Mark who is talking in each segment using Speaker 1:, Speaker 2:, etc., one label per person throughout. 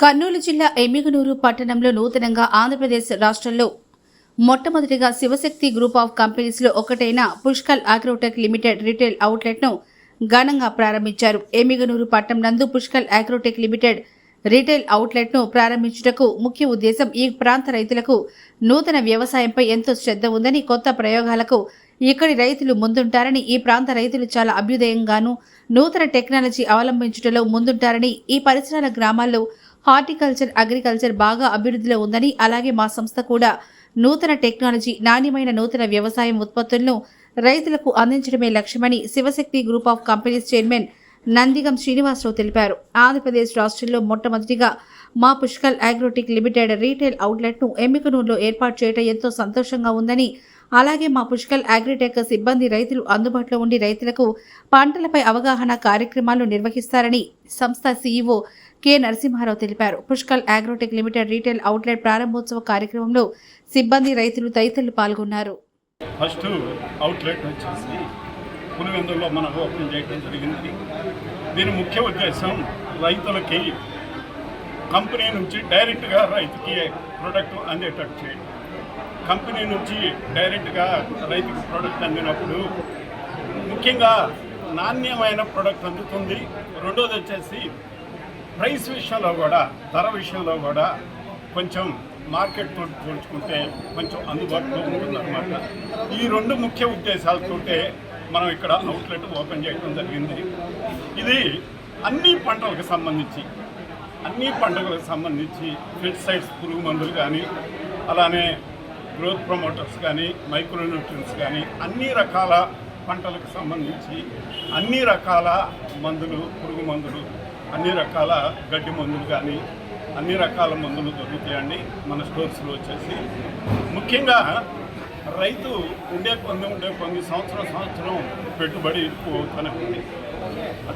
Speaker 1: కర్నూలు జిల్లా ఎమ్మిగనూరు పట్టణంలో నూతనంగా ఆంధ్రప్రదేశ్ రాష్ట్రంలో మొట్టమొదటిగా శివశక్తి గ్రూప్ ఆఫ్ కంపెనీస్లో ఒకటైన పుష్కల్ అగ్రోటెక్ లిమిటెడ్ రిటైల్ అవుట్లెట్ను ఘనంగా ప్రారంభించారు. ఎమ్మిగనూరు పట్టణం నందు పుష్కల్ అగ్రోటెక్ లిమిటెడ్ రిటైల్ అవుట్లెట్ను ప్రారంభించుటకు ముఖ్య ఉద్దేశం ఈ ప్రాంత రైతులకు నూతన వ్యవసాయంపై ఎంతో శ్రద్ధ ఉందని, కొత్త ప్రయోగాలకు ఇక్కడి రైతులు ముందుంటారని, ఈ ప్రాంత రైతులు చాలా అభ్యుదయంగాను నూతన టెక్నాలజీ అవలంబించుటలో ముందుంటారని, ఈ పరిసరాల గ్రామాల్లో హార్టికల్చర్, అగ్రికల్చర్ బాగా అభివృద్ధిలో ఉందని, అలాగే మా సంస్థ కూడా నూతన టెక్నాలజీ, నాణ్యమైన నూతన వ్యవసాయం ఉత్పత్తులను రైతులకు అందించడమే లక్ష్యమని Shivshakti group of companies chairman Nandigam Srinivasarao తెలిపారు. ఆంధ్రప్రదేశ్ రాష్ట్రంలో మొట్టమొదటిగా మా పుష్కల్ అగ్రోటెక్ లిమిటెడ్ రీటైల్ అవుట్లెట్ను ఎమ్మిగనూరులో ఏర్పాటు చేయడం ఎంతో సంతోషంగా ఉందని, అలాగే మా పుష్కల్ అగ్రిటెక్ సిబ్బంది రైతులు అందుబాటులో ఉండి రైతులకు పంటలపై అవగాహన కార్యక్రమాలు నిర్వహిస్తారని సంస్థ సీఈఓ కె నరసింహారావు తెలిపారు. Pushkal agrotech limited retail outlet ప్రారంభోత్సవ కార్యక్రమంలో సిబ్బంది, రైతులు తదితరులు పాల్గొన్నారు.
Speaker 2: ఫస్ట్ అవుట్లెట్ వచ్చేసి పులివెందుల్లో మనం ఓపెన్ చేయడం జరిగింది. దీని ముఖ్య ఉద్దేశం రైతులకి కంపెనీ నుంచి డైరెక్ట్గా రైతుకి ప్రోడక్ట్ అందేటట్టు చేయడం. కంపెనీ నుంచి డైరెక్ట్గా రైతుకి ప్రోడక్ట్ అందినప్పుడు ముఖ్యంగా నాణ్యమైన ప్రోడక్ట్ అందుతుంది. రెండోది వచ్చేసి ప్రైస్ విషయంలో కూడా, ధర విషయంలో కూడా కొంచెం మార్కెట్తో పోల్చుకుంటే కొంచెం అందుబాటులో ఉంటుందన్నమాట. ఈ రెండు ముఖ్య ఉద్దేశాలతోటే మనం ఇక్కడ అవుట్లెట్ ఓపెన్ చేయడం జరిగింది. ఇది అన్ని పంటలకు సంబంధించి పెస్టిసైడ్స్, పురుగు మందులు కానీ, అలానే గ్రోత్ ప్రమోటర్స్ కానీ, మైక్రోన్యూట్రియన్స్ కానీ, అన్ని రకాల పంటలకు సంబంధించి అన్ని రకాల మందులు, పురుగు మందులు, అన్ని రకాల గడ్డి మందులు కానీ, అన్ని రకాల మందులు దొరుకుతాయండి మన స్టోర్స్లో వచ్చేసి. ముఖ్యంగా రైతు ఉండే కొన్ని సంవత్సరం పెట్టుబడి ఎక్కువ అవుతూనే ఉంది.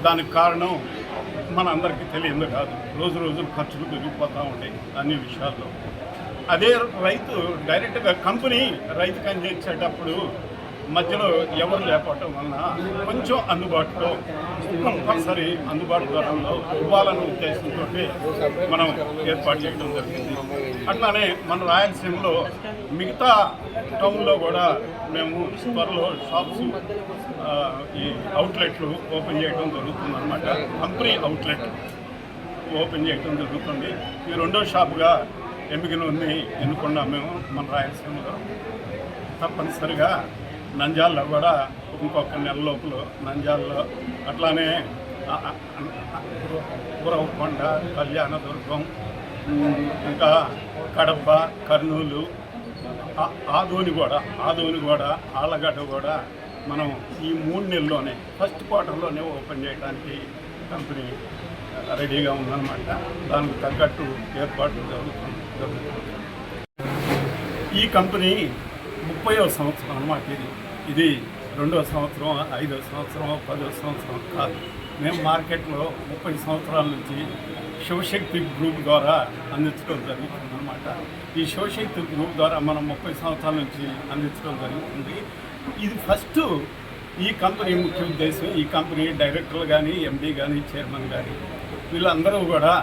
Speaker 2: దానికి కారణం మన అందరికీ తెలియదు కాదు, రోజు ఖర్చులు పెరిగిపోతూ ఉంటాయి అన్ని విషయాల్లో. అదే రైతు డైరెక్ట్గా కంపెనీ రైతుకి అందించేటప్పుడు మధ్యలో ఎవరు లేకపోవటం వలన కొంచెం అందుబాటులో, కంపల్సరీ అందుబాటు ధరల్లో ఇవ్వాలనే ఉద్దేశంతో మనం ఏర్పాటు చేయడం జరిగింది. అట్లానే మన రాయలసీమలో మిగతా టౌన్లో కూడా మేము త్వరలో షాప్స్, ఈ అవుట్లెట్లు ఓపెన్ చేయడం జరుగుతుందన్నమాట. కంపెనీ అవుట్లెట్ ఓపెన్ చేయడం జరుగుతుంది. ఈ రెండో షాప్గా ఎమ్మిగనూరుని ఎన్నుకున్నాం మేము మన రాయలసీమలో. తప్పనిసరిగా నంద్యాలలో కూడా ఇంకొక నెల లోపల నంద్యాలలో, అట్లానే గురవకొండ, కళ్యాణదుర్గం, ఇంకా కడప, కర్నూలు, ఆదోనిగూడ, ఆళ్ళగడ్డ కూడా మనం ఈ 3 నెలల్లోనే ఫస్ట్ క్వార్టర్లోనే ఓపెన్ చేయడానికి కంపెనీ రెడీగా ఉందన్నమాట. దానికి తగ్గట్టు ఏర్పాట్లు జరుగుతుంది. ఈ కంపెనీ 30వ సంవత్సరం అన్నమాట. ఇది 2వ సంవత్సరం, 5వ సంవత్సరం, 10వ సంవత్సరం కాదు. మేము మార్కెట్లో 30 సంవత్సరాల నుంచి శివశక్తి గ్రూప్ ద్వారా అందించడం జరుగుతుందన్నమాట. ఈ శివశక్తి గ్రూప్ ద్వారా మనం 30 సంవత్సరాల నుంచి అందించడం జరుగుతుంది. ఇది ఫస్ట్ ఈ కంపెనీ ముఖ్య ఉద్దేశం. ఈ కంపెనీ డైరెక్టర్లు కానీ, ఎండీ కానీ, చైర్మన్ కానీ వీళ్ళందరూ కూడా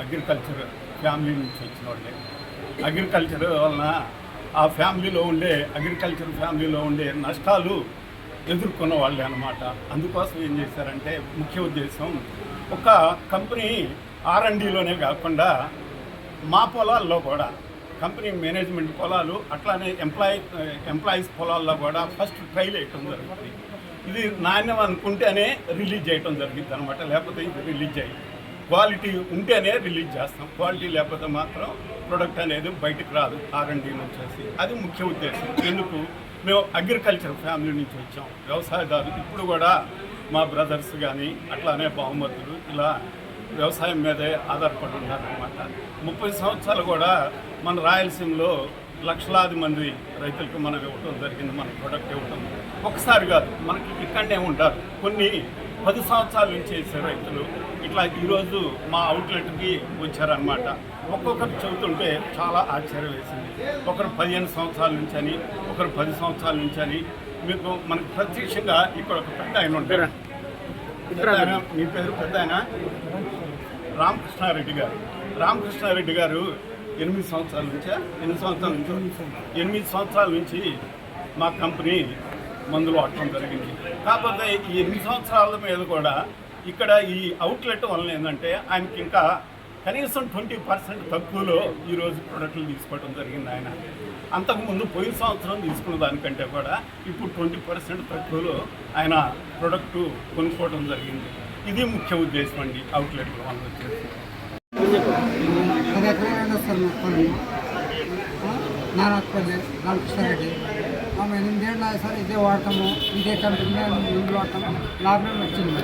Speaker 2: అగ్రికల్చర్ ఫ్యామిలీ నుంచి వచ్చిన వాళ్ళే. అగ్రికల్చర్ వలన అగ్రికల్చర్ ఫ్యామిలీలో ఉండే నష్టాలు ఎదుర్కొన్న వాళ్ళే అన్నమాట. అందుకోసం ఏం చేశారంటే ముఖ్య ఉద్దేశం, ఒక కంపెనీ R&Dలోనే కాకుండా మా పొలాల్లో కూడా, కంపెనీ మేనేజ్మెంట్ పొలాలు, అట్లానే ఎంప్లాయీస్ పొలాల్లో కూడా ఫస్ట్ ట్రైల్ వేయటం జరుగుతుంది. ఇది నాణ్యం అనుకుంటేనే రిలీజ్ చేయటం జరిగింది అనమాట. లేకపోతే ఇది రిలీజ్ అయ్యి క్వాలిటీ ఉంటేనే రిలీజ్ చేస్తాం. క్వాలిటీ లేకపోతే మాత్రం ప్రొడక్ట్ అనేది బయటకు రాదు R&D నుంచి. అది ముఖ్య ఉద్దేశం. ఎందుకు, మేము అగ్రికల్చర్ ఫ్యామిలీ నుంచి వచ్చాం, వ్యవసాయదారులు. ఇప్పుడు కూడా మా బ్రదర్స్ కానీ, అట్లానే బహుమతులు, ఇలా వ్యవసాయం మీదే ఆధారపడి ఉన్నారనమాట. 30 సంవత్సరాలు కూడా మన రాయలసీమలో లక్షలాది మంది రైతులకు మనం ఇవ్వటం జరిగింది. మన ప్రొడక్ట్ ఇవ్వటం ఒకసారి కాదు, మనకి ఇక్కడనే ఉంటారు. కొన్ని 10 సంవత్సరాల నుంచి చేసే రైతులు ఇట్లా ఈరోజు మా అవుట్లెట్కి వచ్చారనమాట. ఒక్కొక్కరు చెబుతుంటే చాలా ఆశ్చర్యం వేసింది. ఒకరు 15 సంవత్సరాల నుంచి అని, ఒకరు 10 సంవత్సరాల నుంచి అని. మీకు మనకు ప్రత్యక్షంగా ఇక్కడ ఒక పెద్ద ఆయన ఉంటారు. మీ పేరు పెద్ద ఆయన? రామకృష్ణారెడ్డి గారు. రామకృష్ణారెడ్డి గారు 8 సంవత్సరాల నుంచా 8 సంవత్సరాల నుంచి 8 సంవత్సరాల నుంచి మా కంపెనీ మందులు వాడటం జరిగింది. కాకపోతే ఈ 8 సంవత్సరాల మీద కూడా ఇక్కడ ఈ అవుట్లెట్ వలన ఏంటంటే ఆయనకి ఇంకా కనీసం 20% తక్కువలో ఈరోజు ప్రొడక్ట్లు తీసుకోవడం జరిగింది. ఆయన అంతకుముందు పోయిన సంవత్సరం తీసుకున్న దానికంటే కూడా ఇప్పుడు 20% తక్కువలో ఆయన ప్రొడక్టు కొనుక్కోవడం జరిగింది. ఇది ముఖ్య ఉద్దేశం అండి అవుట్లెట్ వలన వచ్చేసి.
Speaker 3: 10 ఎకరాలు వస్తారు పొలం నారాయణపల్లి రామకృష్ణారెడ్డి. మేము 8 ఏళ్ళు సార్ ఇదే వాడతాము, ఇదే కంపెనీ ముందు వాడతాము, లాభం వచ్చింది.